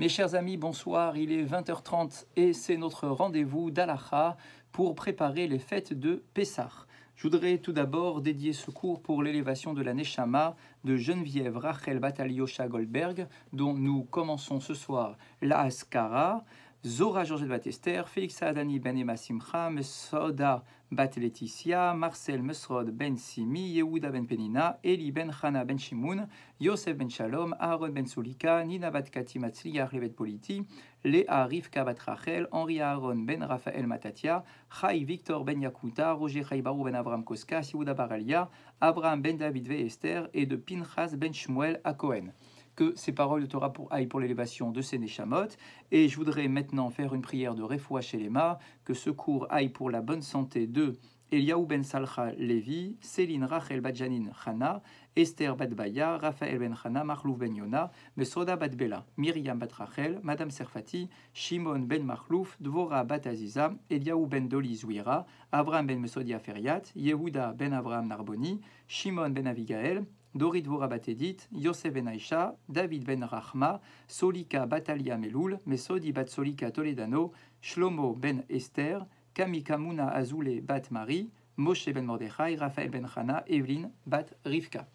Mes chers amis, bonsoir, il est 20h30 et c'est notre rendez-vous d'Halacha pour préparer les fêtes de Pessah. Je voudrais tout d'abord dédier ce cours pour l'élévation de la Neshama de Geneviève Rachel Bat-Alyosha Goldberg, dont nous commençons ce soir la Haskara, Zora Georgette Bat-Esther, Félix Adani Ben Emma Simcha, Mesoda Bat-Laetitia, Marcel Mesrod Ben Simi, Yehuda Ben Penina, Eli Ben Chana Ben Shimoun, Yosef Ben Shalom, Aaron Ben Solika, Nina Bat-Kati Matzliach Levet Politi, Léa Rivka Bat-Rachel, Henri Aaron Ben Raphaël Matatia, Chai Victor Ben Yakuta, Roger Chaibarou Ben Avram Koskas, Yehuda Baralia, Abraham Ben David Ve Esther et de Pinchas Ben Shmuel à Cohen. Que ces paroles de Torah aillent pour l'élévation de ces Neshamot. Et je voudrais maintenant faire une prière de Refoua Shelema, que ce cours aille pour la bonne santé de Eliaou Ben Salcha Levi, Céline Rachel Badjanin Chana, Esther Badbaya, Raphaël Ben Chana, Marlouf Ben Yona, Mesoda Badbela, Myriam Bat Rachel, Madame Serfati, Shimon Ben Marlouf, Dvora Bat Aziza, Eliaou Ben Doli Zouira, Abraham Ben Mesodia Feriat, Yehuda Ben Abraham Narboni, Shimon Ben Avigaël, Dorit Dvora Batedit, Yosef Ben Aïcha, David Ben Rachma, Solika Batalia Meloul, Mesodi Bat Solika Toledano, Shlomo Ben Esther, Kamika Azoulé Bat Marie, Moshe Ben Mordechai, Raphaël Ben Chana, Evelyne Bat Rivka.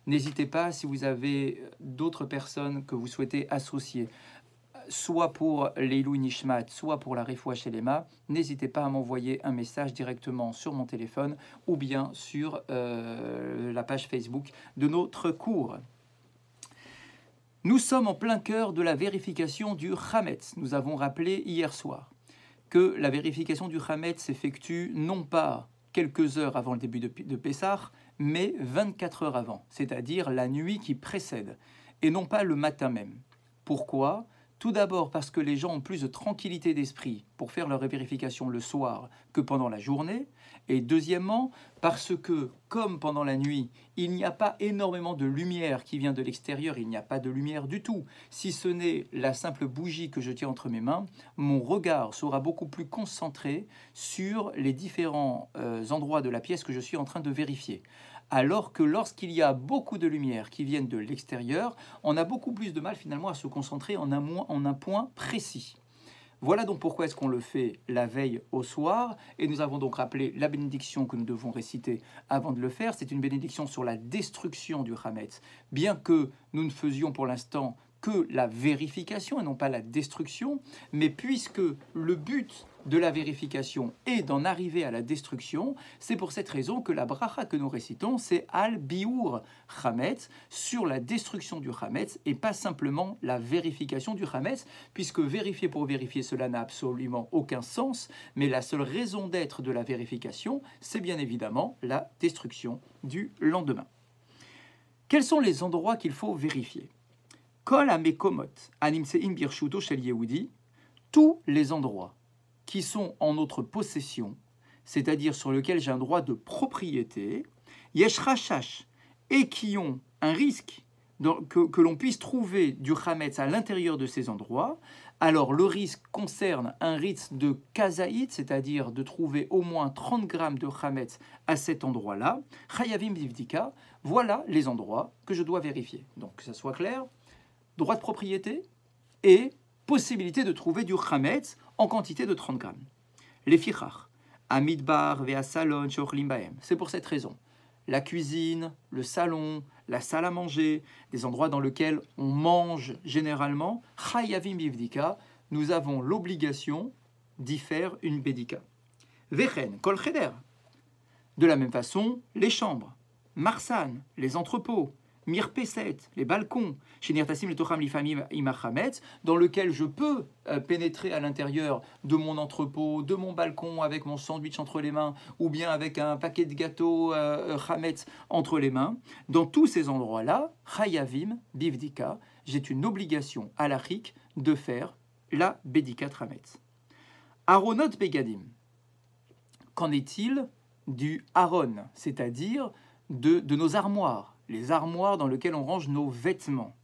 N'hésitez pas, si vous avez d'autres personnes que vous souhaitez associer, soit pour l'Eilou Nishmat, soit pour la Refoua Shelema, n'hésitez pas à m'envoyer un message directement sur mon téléphone ou bien sur la page Facebook de notre cours. Nous sommes en plein cœur de la vérification du Chametz. Nous avons rappelé hier soir que la vérification du Chametz s'effectue non pas quelques heures avant le début de Pessah, mais 24 heures avant, c'est-à-dire la nuit qui précède, et non pas le matin même. Pourquoi ? Tout d'abord parce que les gens ont plus de tranquillité d'esprit pour faire leur vérification le soir que pendant la journée. Et deuxièmement, parce que, comme pendant la nuit, il n'y a pas énormément de lumière qui vient de l'extérieur, il n'y a pas de lumière du tout. Si ce n'est la simple bougie que je tiens entre mes mains, mon regard sera beaucoup plus concentré sur les différents endroits de la pièce que je suis en train de vérifier. Alors que lorsqu'il y a beaucoup de lumière qui viennent de l'extérieur, on a beaucoup plus de mal finalement à se concentrer en un point précis. Voilà donc pourquoi est-ce qu'on le fait la veille au soir, et nous avons donc rappelé la bénédiction que nous devons réciter avant de le faire. C'est une bénédiction sur la destruction du Chametz, bien que nous ne faisions pour l'instant que la vérification et non pas la destruction, mais puisque le but de la vérification est d'en arriver à la destruction, c'est pour cette raison que la bracha que nous récitons, c'est Al Biur Chametz, sur la destruction du Chametz, et pas simplement la vérification du Chametz, puisque vérifier pour vérifier, cela n'a absolument aucun sens, mais la seule raison d'être de la vérification, c'est bien évidemment la destruction du lendemain. Quels sont les endroits qu'il faut vérifier ? Kol hamekomot animseim birshuto shel Yehudi, tous les endroits qui sont en notre possession, c'est-à-dire sur lesquels j'ai un droit de propriété, yesh rashash, et qui ont un risque que l'on puisse trouver du chametz à l'intérieur de ces endroits. Alors le risque concerne un risque de kazaït, c'est-à-dire de trouver au moins 30 grammes de chametz à cet endroit-là. Chayavim bivdika, voilà les endroits que je dois vérifier. Donc que ça soit clair, droit de propriété et possibilité de trouver du chametz en quantité de 30 grammes. Les fichach, amidbar vea salon shochlim bahem. C'est pour cette raison. La cuisine, le salon, la salle à manger, des endroits dans lesquels on mange généralement, chayavim bivdika, nous avons l'obligation d'y faire une bédika. Vechen kol cheder. De la même façon, les chambres, marsan, les entrepôts, mirpeset, les balcons, dans lequel je peux pénétrer à l'intérieur de mon entrepôt, de mon balcon avec mon sandwich entre les mains ou bien avec un paquet de gâteaux chametz entre les mains. Dans tous ces endroits-là, chayavim, bivdika, j'ai une obligation halachique de faire la bédika chametz. Aronot begadim. Qu'en est-il du aron, c'est-à-dire de nos armoires, les armoires dans lesquelles on range nos vêtements?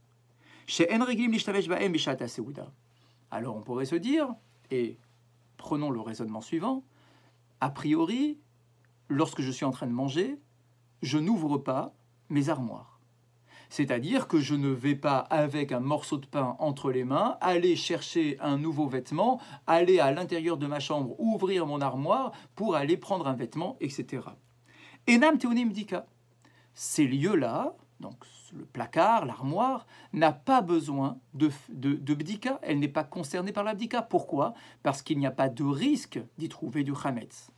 Alors on pourrait se dire, et prenons le raisonnement suivant, a priori, lorsque je suis en train de manger, je n'ouvre pas mes armoires. C'est-à-dire que je ne vais pas, avec un morceau de pain entre les mains, aller chercher un nouveau vêtement, aller à l'intérieur de ma chambre, ouvrir mon armoire pour aller prendre un vêtement, etc. Enam teonim dika. Ces lieux-là, donc le placard, l'armoire, n'a pas besoin de bdika, elle n'est pas concernée par la bdika. Pourquoi? Parce qu'il n'y a pas de risque d'y trouver du chametz.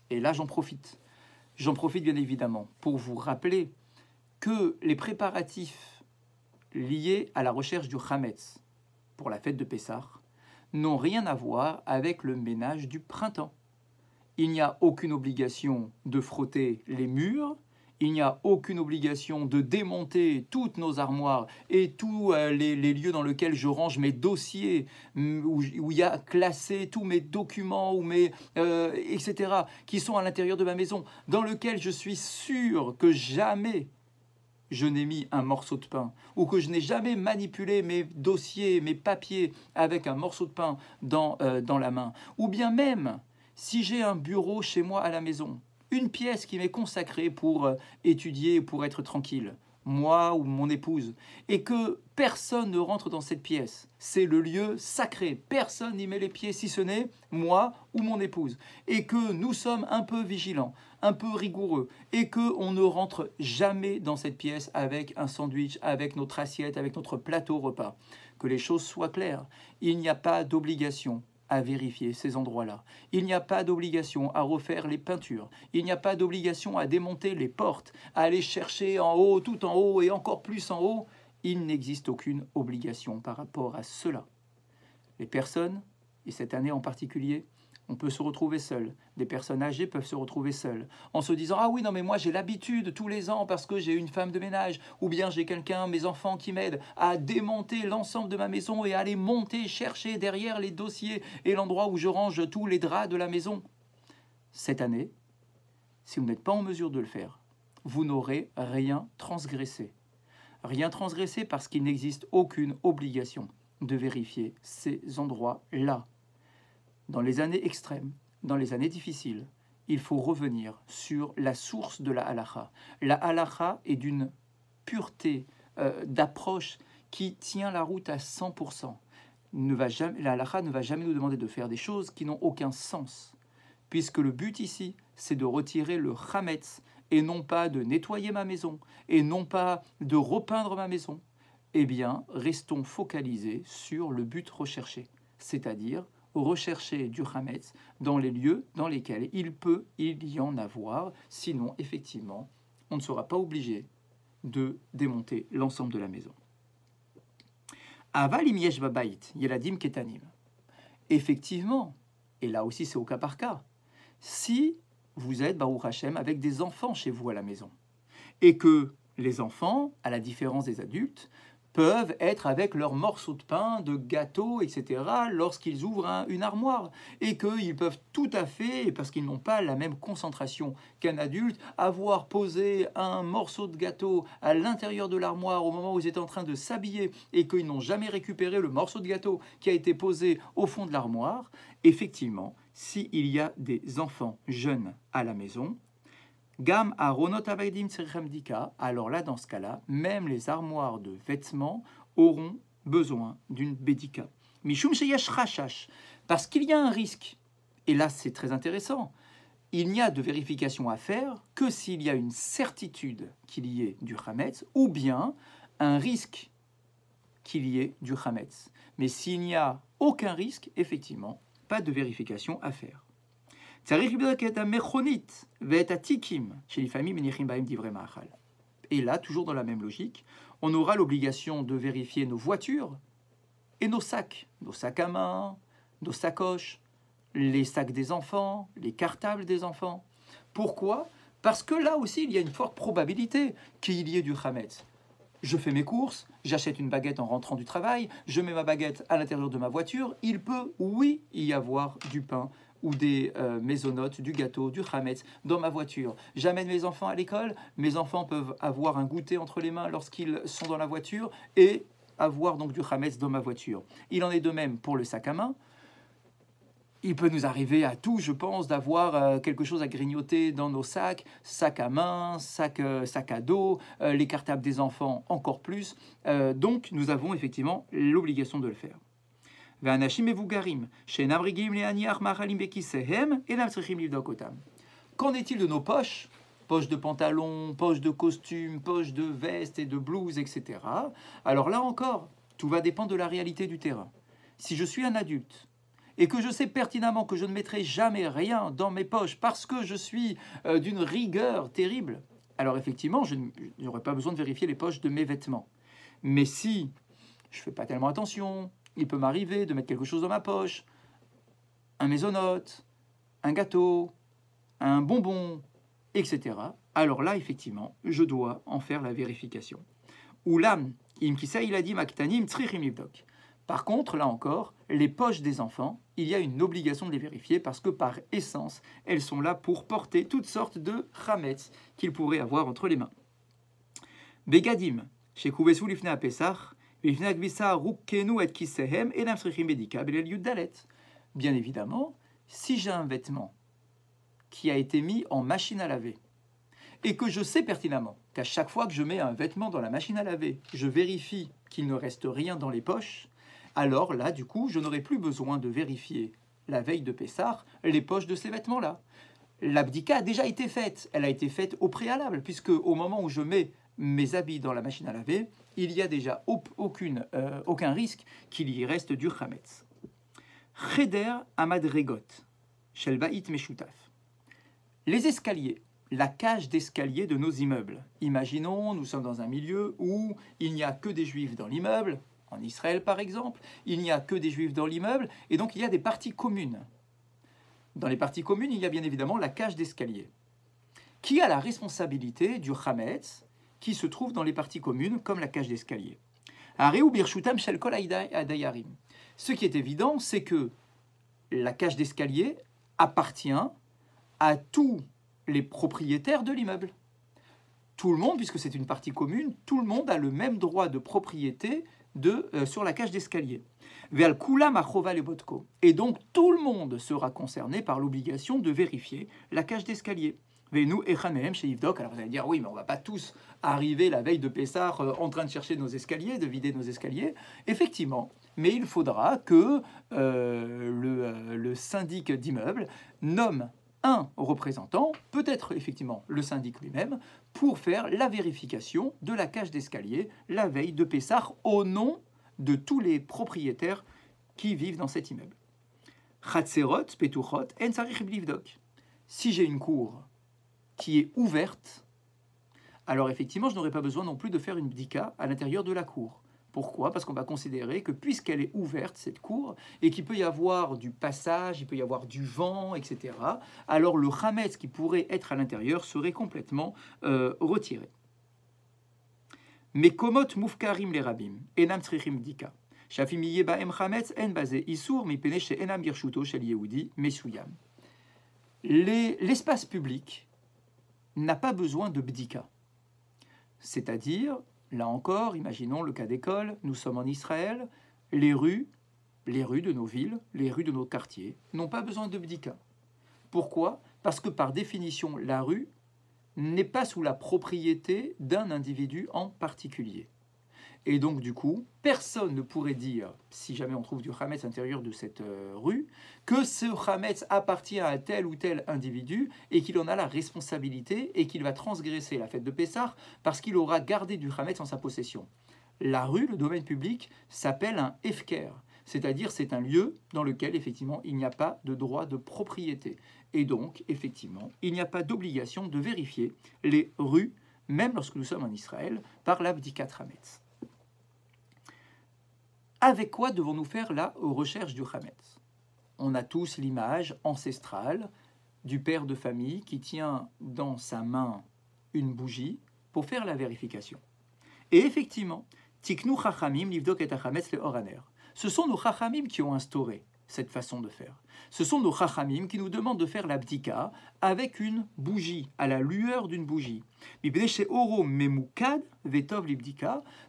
Et là, j'en profite. J'en profite bien évidemment pour vous rappeler que les préparatifs liés à la recherche du chametz pour la fête de Pessah n'ont rien à voir avec le ménage du printemps. Il n'y a aucune obligation de frotter les murs, il n'y a aucune obligation de démonter toutes nos armoires et tous les lieux dans lesquels je range mes dossiers, où il y a classé tous mes documents, ou etc., qui sont à l'intérieur de ma maison, dans lequel je suis sûr que jamais je n'ai mis un morceau de pain, ou que je n'ai jamais manipulé mes dossiers, mes papiers avec un morceau de pain dans la main, ou bien même si j'ai un bureau chez moi à la maison, une pièce qui m'est consacrée pour étudier, pour être tranquille, moi ou mon épouse, et que personne ne rentre dans cette pièce. C'est le lieu sacré. Personne n'y met les pieds si ce n'est moi ou mon épouse. Et que nous sommes un peu vigilants, un peu rigoureux, et qu'on ne rentre jamais dans cette pièce avec un sandwich, avec notre assiette, avec notre plateau repas. Que les choses soient claires. Il n'y a pas d'obligation à vérifier ces endroits-là. Il n'y a pas d'obligation à refaire les peintures. Il n'y a pas d'obligation à démonter les portes, à aller chercher en haut, tout en haut et encore plus en haut. Il n'existe aucune obligation par rapport à cela. Les personnes, et cette année en particulier, on peut se retrouver seul. Des personnes âgées peuvent se retrouver seules en se disant « Ah oui, non mais moi j'ai l'habitude tous les ans parce que j'ai une femme de ménage ou bien j'ai quelqu'un, mes enfants qui m'aident à démonter l'ensemble de ma maison et à aller monter, chercher derrière les dossiers et l'endroit où je range tous les draps de la maison. » Cette année, si vous n'êtes pas en mesure de le faire, vous n'aurez rien transgressé. Rien transgressé parce qu'il n'existe aucune obligation de vérifier ces endroits-là. Dans les années extrêmes, dans les années difficiles, il faut revenir sur la source de la halakha. La halakha est d'une pureté d'approche qui tient la route à 100%. La halakha ne va jamais nous demander de faire des choses qui n'ont aucun sens, puisque le but ici, c'est de retirer le chametz, et non pas de nettoyer ma maison, et non pas de repeindre ma maison. Eh bien, restons focalisés sur le but recherché, c'est-à-dire rechercher du chametz dans les lieux dans lesquels il y en avoir. Sinon, effectivement, on ne sera pas obligé de démonter l'ensemble de la maison. Aval im yesh babayit yeladim ketanim. Effectivement, et là aussi c'est au cas par cas, si vous êtes, Baruch Hashem, avec des enfants chez vous à la maison, et que les enfants, à la différence des adultes, peuvent être avec leurs morceaux de pain, de gâteaux, etc., lorsqu'ils ouvrent une armoire. Et qu'ils peuvent tout à fait, parce qu'ils n'ont pas la même concentration qu'un adulte, avoir posé un morceau de gâteau à l'intérieur de l'armoire au moment où ils étaient en train de s'habiller et qu'ils n'ont jamais récupéré le morceau de gâteau qui a été posé au fond de l'armoire. Effectivement, s'il y a des enfants jeunes à la maison, Gam aronot avaidim tzrichem dika, alors là, dans ce cas-là, même les armoires de vêtements auront besoin d'une bédika. Mishum sheyesh chashash, parce qu'il y a un risque. Et là, c'est très intéressant. Il n'y a de vérification à faire que s'il y a une certitude qu'il y ait du chametz, ou bien un risque qu'il y ait du chametz. Mais s'il n'y a aucun risque, effectivement, pas de vérification à faire. Et là, toujours dans la même logique, on aura l'obligation de vérifier nos voitures et nos sacs à main, nos sacoches, les sacs des enfants, les cartables des enfants. Pourquoi? Parce que là aussi, il y a une forte probabilité qu'il y ait du chametz. Je fais mes courses, j'achète une baguette en rentrant du travail, je mets ma baguette à l'intérieur de ma voiture, il peut, oui, y avoir du pain ou des maisonnottes, du gâteau, du chametz dans ma voiture. J'amène mes enfants à l'école, mes enfants peuvent avoir un goûter entre les mains lorsqu'ils sont dans la voiture et avoir donc du chametz dans ma voiture. Il en est de même pour le sac à main. Il peut nous arriver à tous, je pense, d'avoir quelque chose à grignoter dans nos sacs, sac à main, sac à dos, les cartables des enfants encore plus. Donc nous avons effectivement l'obligation de le faire. Qu'en est-il de nos poches? Poches de pantalon, poches de costume, poches de veste et de blouse, etc. Alors là encore, tout va dépendre de la réalité du terrain. Si je suis un adulte et que je sais pertinemment que je ne mettrai jamais rien dans mes poches parce que je suis d'une rigueur terrible, alors effectivement, je n'aurai pas besoin de vérifier les poches de mes vêtements. Mais si je ne fais pas tellement attention, il peut m'arriver de mettre quelque chose dans ma poche, un maisonnote, un gâteau, un bonbon, etc. Alors là, effectivement, je dois en faire la vérification. Oulam, im kisa il a dit maktanim tzrichim livdok. Par contre, là encore, les poches des enfants, il y a une obligation de les vérifier parce que par essence, elles sont là pour porter toutes sortes de chametz qu'ils pourraient avoir entre les mains. Begadim, shekuvesu lifnei haPesach, lifnei hakvisa rukkenu et kisehem enam tzrichim bedika belel yud dalet. Bien évidemment, si j'ai un vêtement qui a été mis en machine à laver et que je sais pertinemment qu'à chaque fois que je mets un vêtement dans la machine à laver, je vérifie qu'il ne reste rien dans les poches, alors là, du coup, je n'aurai plus besoin de vérifier la veille de Pessah les poches de ces vêtements-là. L'abdika a déjà été faite. Elle a été faite au préalable, puisque au moment où je mets mes habits dans la machine à laver, il n'y a déjà aucun risque qu'il y reste du chametz. Cheder amadregot, shel bait meshutaf. Les escaliers, la cage d'escalier de nos immeubles. Imaginons, nous sommes dans un milieu où il n'y a que des juifs dans l'immeuble, en Israël par exemple, il n'y a que des juifs dans l'immeuble, et donc il y a des parties communes. Dans les parties communes, il y a bien évidemment la cage d'escalier. Qui a la responsabilité du chametz qui se trouve dans les parties communes, comme la cage d'escalier? Ce qui est évident, c'est que la cage d'escalier appartient à tous les propriétaires de l'immeuble. Tout le monde, puisque c'est une partie commune, tout le monde a le même droit de propriété sur la cage d'escalier. Et donc tout le monde sera concerné par l'obligation de vérifier la cage d'escalier. Alors vous allez dire, oui, mais on ne va pas tous arriver la veille de Pessah en train de chercher nos escaliers, de vider nos escaliers. Effectivement, mais il faudra que le syndic d'immeuble nomme un représentant, peut-être effectivement le syndic lui-même, pour faire la vérification de la cage d'escalier la veille de Pessah au nom de tous les propriétaires qui vivent dans cet immeuble. Chatserot, petuchot, en sarich blivdok. Si j'ai une cour qui est ouverte, alors effectivement, je n'aurai pas besoin non plus de faire une bdika à l'intérieur de la cour. Pourquoi? Parce qu'on va considérer que puisqu'elle est ouverte, cette cour, et qu'il peut y avoir du passage, il peut y avoir du vent, etc., alors le chametz qui pourrait être à l'intérieur serait complètement retiré. Mais komot mufkarim les rabim, enam tzrichim bdika. Shafim yeh baem chametz en bazé isur mipene she enam birshuto shel yehudi mesuyam. L'espace public n'a pas besoin de bdika. C'est-à-dire, là encore, imaginons le cas d'école, nous sommes en Israël, les rues de nos villes, les rues de nos quartiers n'ont pas besoin de bdika. Pourquoi? Parce que par définition, la rue n'est pas sous la propriété d'un individu en particulier. Et donc, du coup, personne ne pourrait dire, si jamais on trouve du chametz à l'intérieur de cette rue, que ce chametz appartient à tel ou tel individu et qu'il en a la responsabilité et qu'il va transgresser la fête de Pessah parce qu'il aura gardé du chametz en sa possession. La rue, le domaine public, s'appelle un hefker, c'est-à-dire c'est un lieu dans lequel, effectivement, il n'y a pas de droit de propriété. Et donc, effectivement, il n'y a pas d'obligation de vérifier les rues, même lorsque nous sommes en Israël, par l'abdikat chametz. Avec quoi devons-nous faire la recherche du chametz? On a tous l'image ancestrale du père de famille qui tient dans sa main une bougie pour faire la vérification. Et effectivement, tiknu chachamim livdok et chametz le oraner. Ce sont nos chachamim qui ont instauré cette façon de faire. Ce sont nos chachamim qui nous demandent de faire la bdika avec une bougie, à la lueur d'une bougie.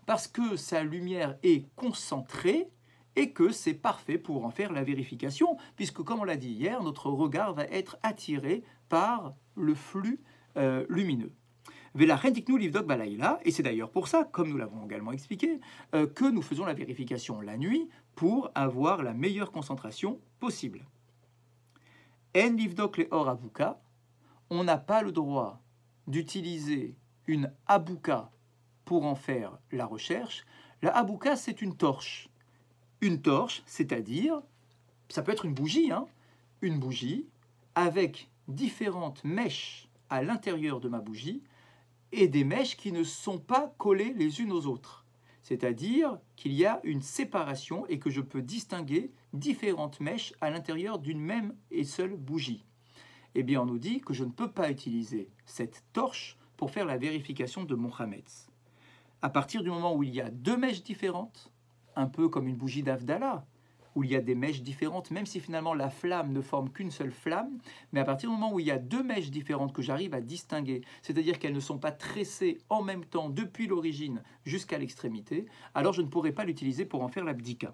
Parce que sa lumière est concentrée et que c'est parfait pour en faire la vérification, puisque comme on l'a dit hier, notre regard va être attiré par le flux lumineux. Et c'est d'ailleurs pour ça, comme nous l'avons également expliqué, que nous faisons la vérification la nuit pour avoir la meilleure concentration possible. En livdok le or avuka, on n'a pas le droit d'utiliser une abouka pour en faire la recherche. La abouka, c'est une torche. Une torche, c'est-à-dire, ça peut être une bougie, une bougie avec différentes mèches à l'intérieur de ma bougie et des mèches qui ne sont pas collées les unes aux autres. C'est-à-dire qu'il y a une séparation et que je peux distinguer différentes mèches à l'intérieur d'une même et seule bougie. Eh bien, on nous dit que je ne peux pas utiliser cette torche pour faire la vérification de mon chametz. À partir du moment où il y a deux mèches différentes, un peu comme une bougie d'Avdallah, où il y a des mèches différentes, même si finalement la flamme ne forme qu'une seule flamme, mais à partir du moment où il y a deux mèches différentes que j'arrive à distinguer, c'est-à-dire qu'elles ne sont pas tressées en même temps depuis l'origine jusqu'à l'extrémité, alors je ne pourrai pas l'utiliser pour en faire la bdika.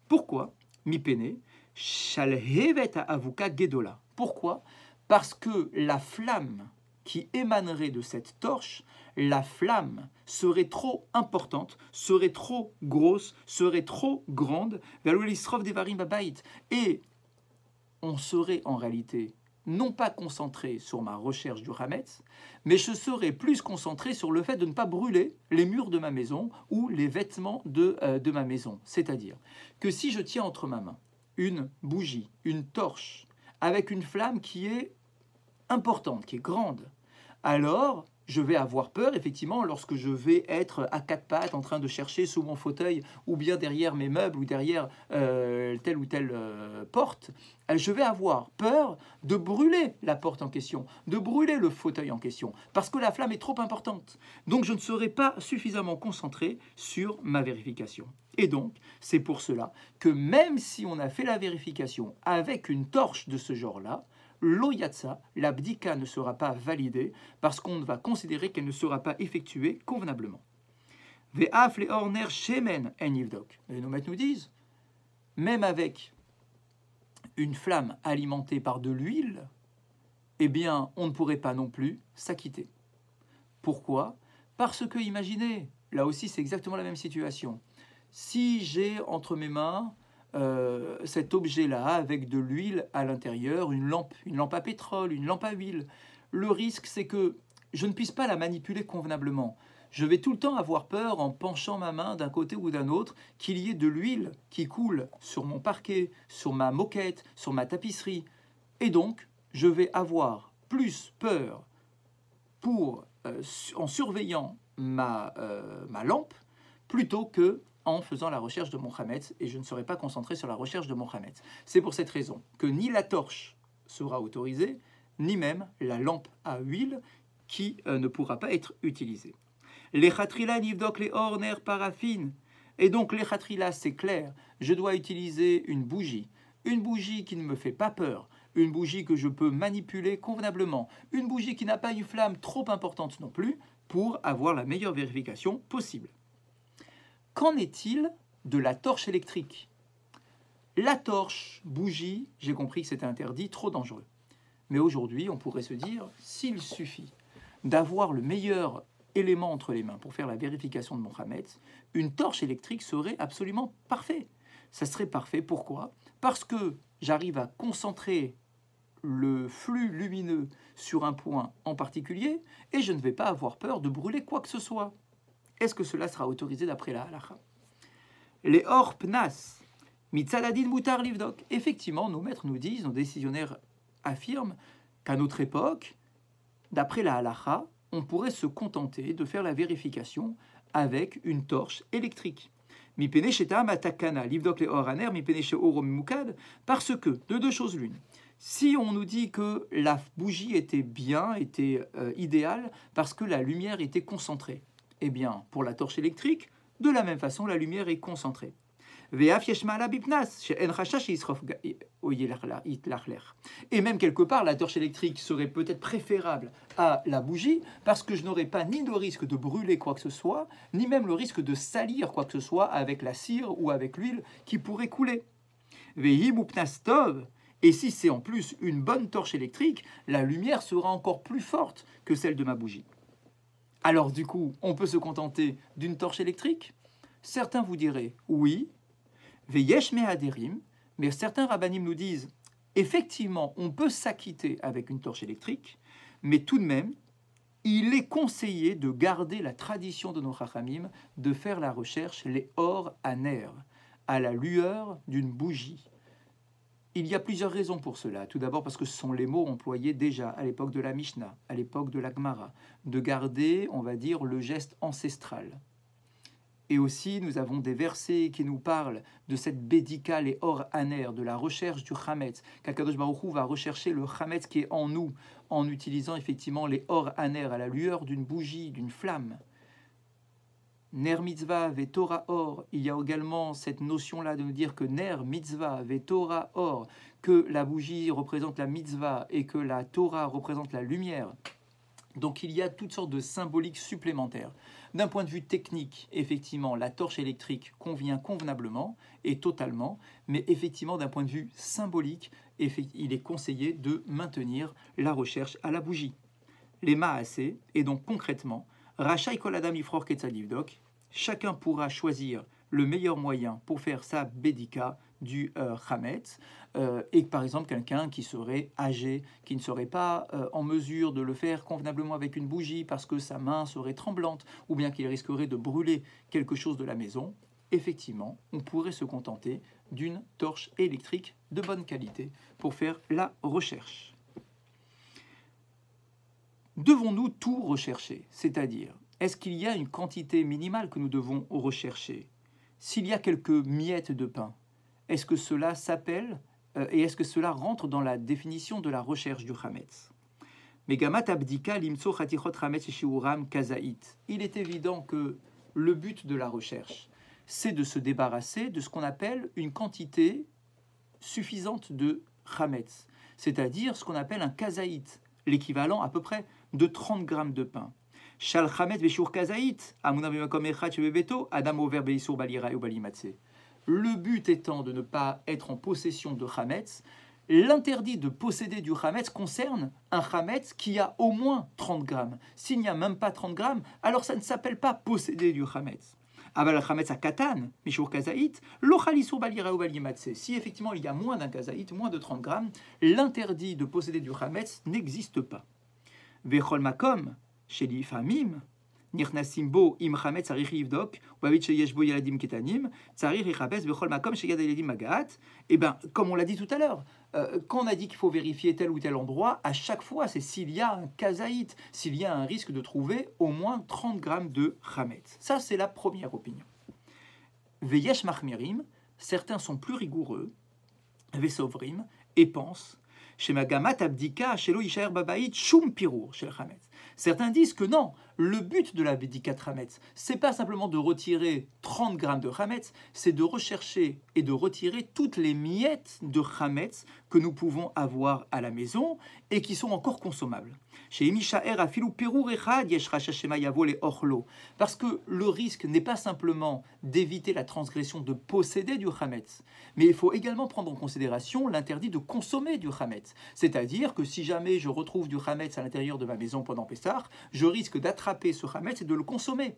Pourquoi ? Mipene, shalhevet avuka gedola. Pourquoi ? Parce que la flamme qui émanerait de cette torche, la flamme serait trop importante, serait trop grosse, serait trop grande, et on serait en réalité non pas concentré sur ma recherche du Hametz, mais je serais plus concentré sur le fait de ne pas brûler les murs de ma maison ou les vêtements de ma maison. C'est-à-dire que si je tiens entre ma main une bougie, une torche, avec une flamme qui est importante, qui est grande, alors je vais avoir peur, effectivement, lorsque je vais être à quatre pattes en train de chercher sous mon fauteuil ou bien derrière mes meubles ou derrière telle ou telle porte, je vais avoir peur de brûler la porte en question, de brûler le fauteuil en question, parce que la flamme est trop importante. Donc je ne serai pas suffisamment concentré sur ma vérification. Et donc, c'est pour cela que même si on a fait la vérification avec une torche de ce genre-là, l'oyatsa, la bdika ne sera pas validée parce qu'on va considérer qu'elle ne sera pas effectuée convenablement. Ve'af le orner shemen en yivdok. Les nomates nous disent, même avec une flamme alimentée par de l'huile, eh bien, on ne pourrait pas non plus s'acquitter. Pourquoi ? Parce que, imaginez, là aussi c'est exactement la même situation. Si j'ai entre mes mains cet objet-là avec de l'huile à l'intérieur, une lampe à pétrole, une lampe à huile. Le risque, c'est que je ne puisse pas la manipuler convenablement. Je vais tout le temps avoir peur, en penchant ma main d'un côté ou d'un autre, qu'il y ait de l'huile qui coule sur mon parquet, sur ma moquette, sur ma tapisserie. Et donc, je vais avoir plus peur en surveillant ma lampe, plutôt que en faisant la recherche de mon Hametz, et je ne serai pas concentré sur la recherche de mon Hametz. C'est pour cette raison que ni la torche sera autorisée, ni même la lampe à huile qui ne pourra pas être utilisée. Les chatrila nivdok les orner paraffine. Et donc les chatrila, c'est clair, je dois utiliser une bougie qui ne me fait pas peur, une bougie que je peux manipuler convenablement, une bougie qui n'a pas une flamme trop importante non plus, pour avoir la meilleure vérification possible. Qu'en est-il de la torche électrique ? La torche, bougie, j'ai compris que c'était interdit, trop dangereux. Mais aujourd'hui, on pourrait se dire, s'il suffit d'avoir le meilleur élément entre les mains pour faire la vérification de mon Hametz, une torche électrique serait absolument parfait. Ça serait parfait, pourquoi ? Parce que j'arrive à concentrer le flux lumineux sur un point en particulier et je ne vais pas avoir peur de brûler quoi que ce soit. Est-ce que cela sera autorisé d'après la halakha ? Les or pnas, mitzaladin mutar livdok. Effectivement, nos maîtres nous disent, nos décisionnaires affirment qu'à notre époque, d'après la halakha, on pourrait se contenter de faire la vérification avec une torche électrique. Mipene shetam atakana livdok le or aner, mipene she orom mukad, parce que, de deux choses l'une. Si on nous dit que la bougie était bien, était idéale, parce que la lumière était concentrée, eh bien, pour la torche électrique, de la même façon, la lumière est concentrée. Et même quelque part, la torche électrique serait peut-être préférable à la bougie parce que je n'aurais pas ni le risque de brûler quoi que ce soit, ni même le risque de salir quoi que ce soit avec la cire ou avec l'huile qui pourrait couler. Et si c'est en plus une bonne torche électrique, la lumière sera encore plus forte que celle de ma bougie. Alors du coup, on peut se contenter d'une torche électrique? Certains vous diraient oui, veyesh mehaderim, mais certains rabbanim nous disent effectivement, on peut s'acquitter avec une torche électrique, mais tout de même, il est conseillé de garder la tradition de nos chachamim de faire la recherche les or à ner, à la lueur d'une bougie. Il y a plusieurs raisons pour cela. Tout d'abord parce que ce sont les mots employés déjà à l'époque de la Mishnah, à l'époque de la Gemara, de garder, on va dire, le geste ancestral. Et aussi, nous avons des versets qui nous parlent de cette bédika, les or aner, de la recherche du chametz, qu'Akadosh Baruch Hu va rechercher le chametz qui est en nous, en utilisant effectivement les or aner à la lueur d'une bougie, d'une flamme. Ner mitzvah ve Torah or, il y a également cette notion-là de nous dire que ner mitzvah ve Torah or, que la bougie représente la mitzvah et que la Torah représente la lumière. Donc il y a toutes sortes de symboliques supplémentaires. D'un point de vue technique, effectivement, la torche électrique convient convenablement et totalement, mais effectivement, d'un point de vue symbolique, il est conseillé de maintenir la recherche à la bougie. Les maasé, et donc concrètement, Rachai kol adam ifror ketzad livdok, chacun pourra choisir le meilleur moyen pour faire sa bédika du chametz, et par exemple quelqu'un qui serait âgé, qui ne serait pas en mesure de le faire convenablement avec une bougie parce que sa main serait tremblante, ou bien qu'il risquerait de brûler quelque chose de la maison, effectivement, on pourrait se contenter d'une torche électrique de bonne qualité pour faire la recherche. Devons-nous tout rechercher? C'est-à-dire, est-ce qu'il y a une quantité minimale que nous devons rechercher? S'il y a quelques miettes de pain, est-ce que cela s'appelle et est-ce que cela rentre dans la définition de la recherche du chametz? Megamat abdika limtso chatichot chametz shiuram kazaït. Il est évident que le but de la recherche, c'est de se débarrasser de ce qu'on appelle une quantité suffisante de chametz, c'est-à-dire ce qu'on appelle un kazaït, l'équivalent à peu près de 30 grammes de pain. Shal chametz veshur kazaït, amuna b'makom echad shebebeto, adam over beisur balira ou balimatse. Le but étant de ne pas être en possession de chametz, l'interdit de posséder du chametz concerne un chametz qui a au moins 30 grammes. S'il n'y a même pas 30 grammes, alors ça ne s'appelle pas posséder du chametz. Aval chametz à katan, mishur kazaït, lochalisur balira ou balimatse. Si effectivement il y a moins d'un kazaït, moins de 30 grammes, l'interdit de posséder du chametz n'existe pas. Vechol makom, chez l'ifamim, נכנסים בו עם חמץ צריך לבדוק, ובבית שיש בו ילדים קטנים, צריך לחפש בכל מקום שיד הילדים מגעת. Et bien, comme on l'a dit tout à l'heure, quand on a dit qu'il faut vérifier tel ou tel endroit, à chaque fois, c'est s'il y a un kazaït, s'il y a un risque de trouver au moins 30 grammes de chametz. Ça, c'est la première opinion. Veyesh machmirim, certains sont plus rigoureux, vesovrim, et pensent, chez Magamat Abdika, chez Lo Ishaer Babaït, Shum Pirour, chez le chametz. Certains disent que non, le but de la bédika chametz, c'est pas simplement de retirer 30 grammes de chametz, c'est de rechercher et de retirer toutes les miettes de chametz que nous pouvons avoir à la maison et qui sont encore consommables. Parce que le risque n'est pas simplement d'éviter la transgression de posséder du chametz, mais il faut également prendre en considération l'interdit de consommer du chametz. C'est-à-dire que si jamais je retrouve du chametz à l'intérieur de ma maison pendant Pessah, je risque d'attraper ce chametz et de le consommer.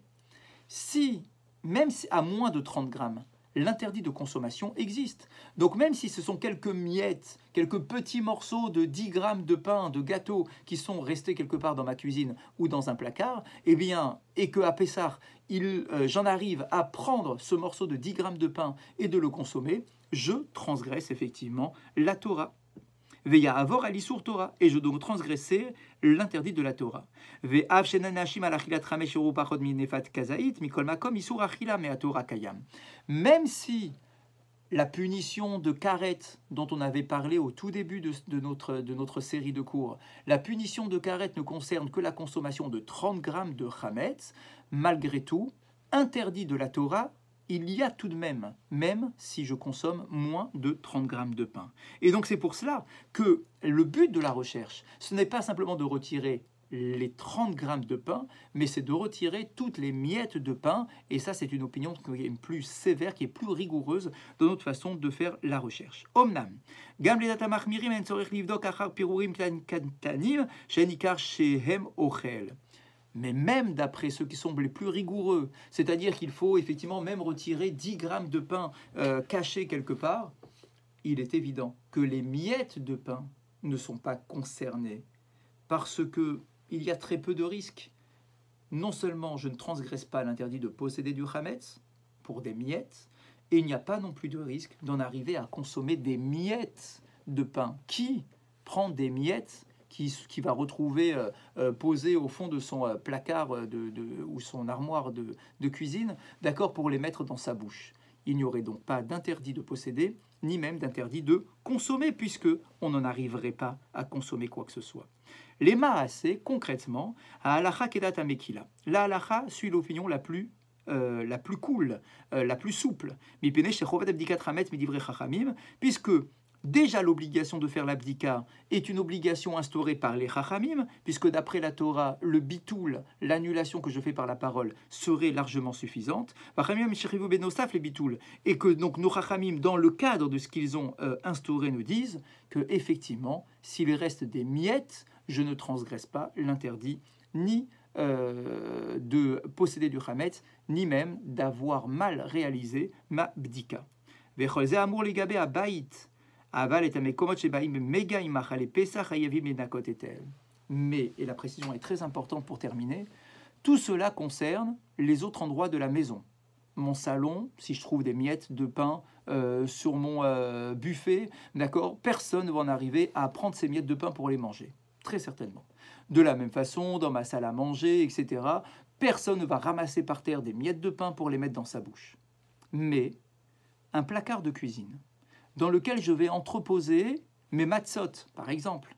Si, même à moins de 30 grammes, l'interdit de consommation existe. Donc même si ce sont quelques miettes, quelques petits morceaux de 10 grammes de pain, de gâteau qui sont restés quelque part dans ma cuisine ou dans un placard, eh bien, et qu'à Pessah, j'en arrive à prendre ce morceau de 10 grammes de pain et de le consommer, je transgresse effectivement la Torah. Veya avor alisur Torah, et je dois transgresser l'interdit de la Torah. Ve'av shenanashim alachilat chamesh yoru pachod mi nefat kazaït mikol makom isur achila me Torah kayam. Même si la punition de karet dont on avait parlé au tout début de notre série de cours, la punition de karet ne concerne que la consommation de 30 grammes de chametz, malgré tout, interdit de la Torah il y a tout de même, même si je consomme moins de 30 grammes de pain. Et donc c'est pour cela que le but de la recherche, ce n'est pas simplement de retirer les 30 grammes de pain, mais c'est de retirer toutes les miettes de pain, et ça c'est une opinion qui est plus sévère, qui est plus rigoureuse dans notre façon de faire la recherche. Omnam, gam ledat mahmirim en tzorech livdok achar pirurim katanim shenikar shehem ochel. Mais même d'après ceux qui sont les plus rigoureux, c'est-à-dire qu'il faut effectivement même retirer 10 grammes de pain cachés quelque part, il est évident que les miettes de pain ne sont pas concernées parce que il y a très peu de risques. Non seulement je ne transgresse pas l'interdit de posséder du chametz pour des miettes, et il n'y a pas non plus de risque d'en arriver à consommer des miettes de pain. Qui prend des miettes qui va retrouver posées au fond de son placard ou son armoire de cuisine, d'accord, pour les mettre dans sa bouche? Il n'y aurait donc pas d'interdit de posséder, ni même d'interdit de consommer, puisque on n'en arriverait pas à consommer quoi que ce soit. Les maasé, concrètement, à halacha kedat amekila. La halacha suit l'opinion la plus cool, la plus souple. Puisque déjà l'obligation de faire l'abdika est une obligation instaurée par les chachamim, puisque d'après la Torah, le bitoul, l'annulation que je fais par la parole, serait largement suffisante. Et que donc nos chachamim, dans le cadre de ce qu'ils ont instauré, nous disent que effectivement, s'il reste des miettes, je ne transgresse pas l'interdit ni de posséder du chametz, ni même d'avoir mal réalisé ma bdika. Mais, et la précision est très importante pour terminer, tout cela concerne les autres endroits de la maison. Mon salon, si je trouve des miettes de pain sur mon buffet, d'accord, personne ne va en arriver à prendre ces miettes de pain pour les manger, très certainement. De la même façon, dans ma salle à manger, etc., personne ne va ramasser par terre des miettes de pain pour les mettre dans sa bouche. Mais un placard de cuisine, dans lequel je vais entreposer mes matzot, par exemple.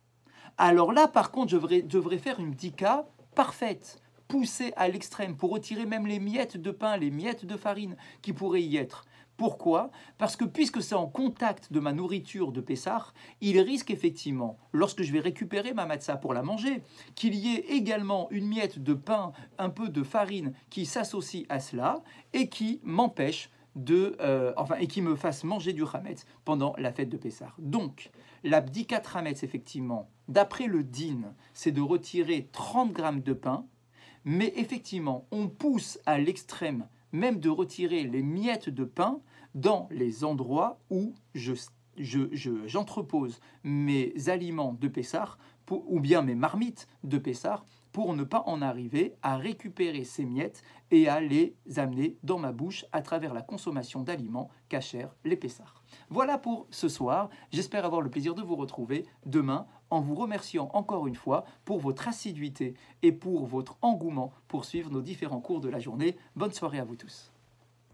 Alors là, par contre, je devrais faire une bdika parfaite, poussée à l'extrême, pour retirer même les miettes de pain, les miettes de farine qui pourraient y être. Pourquoi? Parce que puisque c'est en contact de ma nourriture de Pessah, il risque effectivement, lorsque je vais récupérer ma matzah pour la manger, qu'il y ait également une miette de pain, un peu de farine qui s'associe à cela et qui m'empêche et qui me fasse manger du chametz pendant la fête de Pessah. Donc, la bdikat chametz, effectivement, d'après le din, c'est de retirer 30 grammes de pain, mais effectivement, on pousse à l'extrême même de retirer les miettes de pain dans les endroits où j'entrepose mes aliments de Pessah, ou bien mes marmites de Pessah, pour ne pas en arriver à récupérer ces miettes et à les amener dans ma bouche à travers la consommation d'aliments cachers, les Pessah. Voilà pour ce soir. J'espère avoir le plaisir de vous retrouver demain en vous remerciant encore une fois pour votre assiduité et pour votre engouement pour suivre nos différents cours de la journée. Bonne soirée à vous tous.